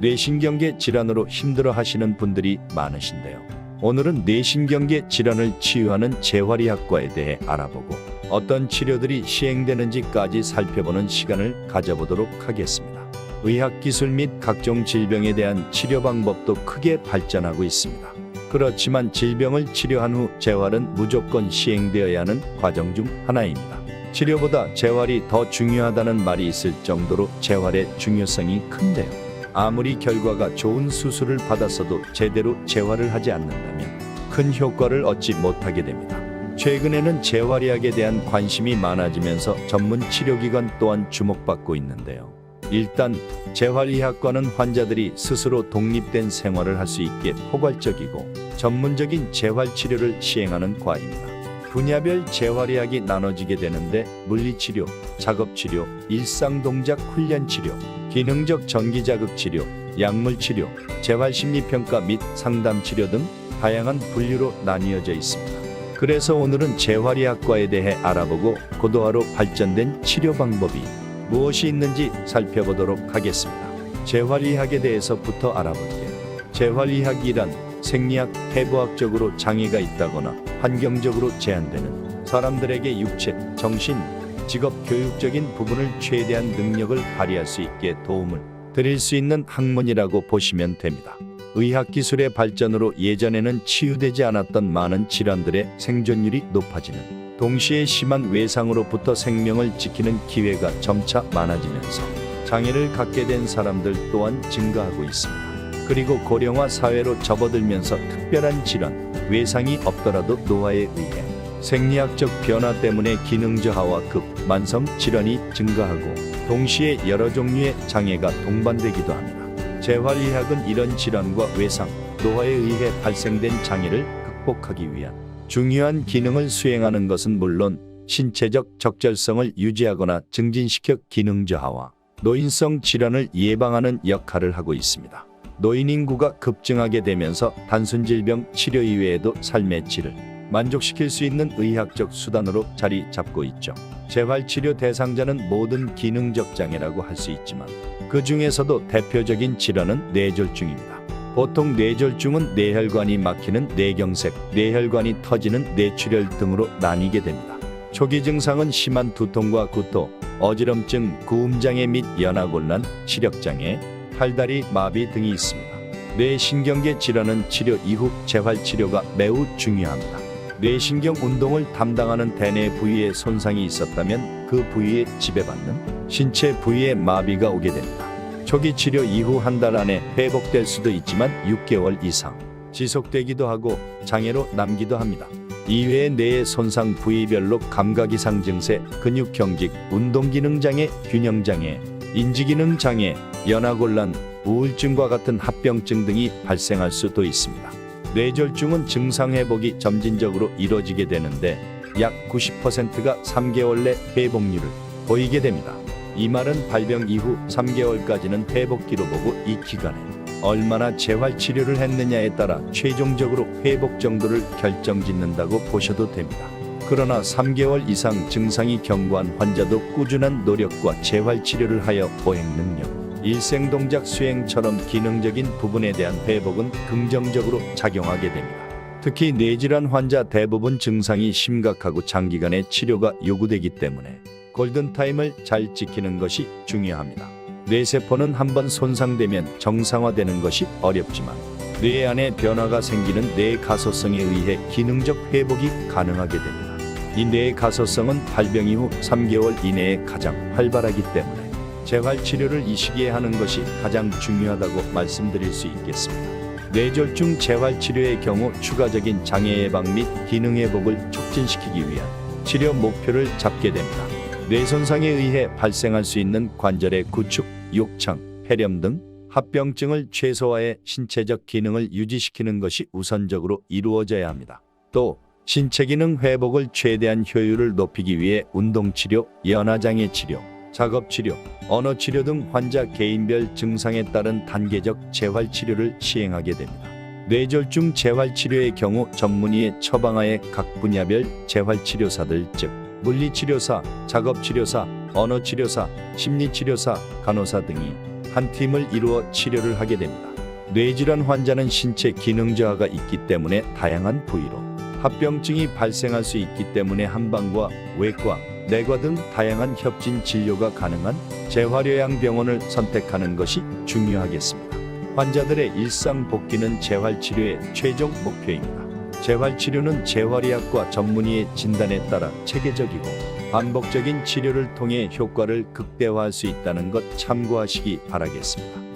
뇌신경계 질환으로 힘들어 하시는 분들이 많으신데요. 오늘은 뇌신경계 질환을 치유하는 재활의학과에 대해 알아보고 어떤 치료들이 시행되는지까지 살펴보는 시간을 가져보도록 하겠습니다. 의학기술 및 각종 질병에 대한 치료 방법도 크게 발전하고 있습니다. 그렇지만 질병을 치료한 후 재활은 무조건 시행되어야 하는 과정 중 하나입니다. 치료보다 재활이 더 중요하다는 말이 있을 정도로 재활의 중요성이 큰데요. 아무리 결과가 좋은 수술을 받았어도 제대로 재활을 하지 않는다면 큰 효과를 얻지 못하게 됩니다. 최근에는 재활의학에 대한 관심이 많아지면서 전문 치료기관 또한 주목받고 있는데요. 일단 재활의학과는 환자들이 스스로 독립된 생활을 할 수 있게 포괄적이고 전문적인 재활치료를 시행하는 과입니다. 분야별 재활의학이 나눠지게 되는데 물리치료, 작업치료, 일상동작 훈련치료, 기능적 전기자극치료, 약물치료, 재활심리평가 및 상담치료 등 다양한 분류로 나뉘어져 있습니다. 그래서 오늘은 재활의학과에 대해 알아보고 고도화로 발전된 치료 방법이 무엇이 있는지 살펴보도록 하겠습니다. 재활의학에 대해서부터 알아볼게요. 재활의학이란 생리학, 해부학적으로 장애가 있다거나 환경적으로 제한되는 사람들에게 육체, 정신, 직업, 교육적인 부분을 최대한 능력을 발휘할 수 있게 도움을 드릴 수 있는 학문이라고 보시면 됩니다. 의학기술의 발전으로 예전에는 치유되지 않았던 많은 질환들의 생존율이 높아지는, 동시에 심한 외상으로부터 생명을 지키는 기회가 점차 많아지면서 장애를 갖게 된 사람들 또한 증가하고 있습니다. 그리고 고령화 사회로 접어들면서 특별한 질환, 외상이 없더라도 노화에 의해 생리학적 변화 때문에 기능 저하와 급, 만성 질환이 증가하고 동시에 여러 종류의 장애가 동반되기도 합니다. 재활의학은 이런 질환과 외상, 노화에 의해 발생된 장애를 극복하기 위한 중요한 기능을 수행하는 것은 물론 신체적 적절성을 유지하거나 증진시켜 기능 저하와 노인성 질환을 예방하는 역할을 하고 있습니다. 노인 인구가 급증하게 되면서 단순 질병 치료 이외에도 삶의 질을 만족시킬 수 있는 의학적 수단으로 자리 잡고 있죠. 재활치료 대상자는 모든 기능적 장애라고 할 수 있지만 그 중에서도 대표적인 질환은 뇌졸중입니다. 보통 뇌졸중은 뇌혈관이 막히는 뇌경색, 뇌혈관이 터지는 뇌출혈 등으로 나뉘게 됩니다. 초기 증상은 심한 두통과 구토, 어지럼증, 구음장애 및 연화곤란, 시력장애, 팔다리 마비 등이 있습니다. 뇌신경계 질환은 치료 이후 재활치료가 매우 중요합니다. 뇌신경 운동을 담당하는 대뇌 부위에 손상이 있었다면 그 부위에 지배받는 신체 부위에 마비가 오게 됩니다. 초기 치료 이후 한 달 안에 회복될 수도 있지만 6개월 이상 지속되기도 하고 장애로 남기도 합니다. 이외에 뇌의 손상 부위별로 감각이상 증세, 근육경직, 운동기능장애, 균형장애, 인지기능장애, 연화곤란, 우울증과 같은 합병증 등이 발생할 수도 있습니다. 뇌졸중은 증상 회복이 점진적으로 이루어지게 되는데 약 90%가 3개월 내 회복률을 보이게 됩니다. 이 말은 발병 이후 3개월까지는 회복기로 보고 이 기간에 얼마나 재활치료를 했느냐에 따라 최종적으로 회복 정도를 결정짓는다고 보셔도 됩니다. 그러나 3개월 이상 증상이 견고한 환자도 꾸준한 노력과 재활치료를 하여 보행 능력, 일생동작 수행처럼 기능적인 부분에 대한 회복은 긍정적으로 작용하게 됩니다. 특히 뇌질환 환자 대부분 증상이 심각하고 장기간의 치료가 요구되기 때문에 골든타임을 잘 지키는 것이 중요합니다. 뇌세포는 한번 손상되면 정상화되는 것이 어렵지만 뇌 안에 변화가 생기는 뇌가소성에 의해 기능적 회복이 가능하게 됩니다. 이 뇌가소성은 발병 이후 3개월 이내에 가장 활발하기 때문에 재활치료를 이 시기에 하는 것이 가장 중요하다고 말씀드릴 수 있겠습니다. 뇌졸중 재활치료의 경우 추가적인 장애 예방 및 기능 회복을 촉진시키기 위한 치료 목표를 잡게 됩니다. 뇌손상에 의해 발생할 수 있는 관절의 구축, 욕창, 폐렴 등 합병증을 최소화해 신체적 기능을 유지시키는 것이 우선적으로 이루어져야 합니다. 또 신체 기능 회복을 최대한 효율을 높이기 위해 운동치료, 연화장애 치료, 작업치료, 언어치료 등 환자 개인별 증상에 따른 단계적 재활치료를 시행하게 됩니다. 뇌졸중 재활치료의 경우 전문의의 처방하에 각 분야별 재활치료사들 즉 물리치료사, 작업치료사, 언어치료사, 심리치료사, 간호사 등이 한 팀을 이루어 치료를 하게 됩니다. 뇌질환 환자는 신체 기능 저하가 있기 때문에 다양한 부위로 합병증이 발생할 수 있기 때문에 한방과 외과, 내과 등 다양한 협진 진료가 가능한 재활요양병원을 선택하는 것이 중요하겠습니다. 환자들의 일상 복귀는 재활치료의 최종 목표입니다. 재활치료는 재활의학과 전문의의 진단에 따라 체계적이고 반복적인 치료를 통해 효과를 극대화할 수 있다는 것 참고하시기 바라겠습니다.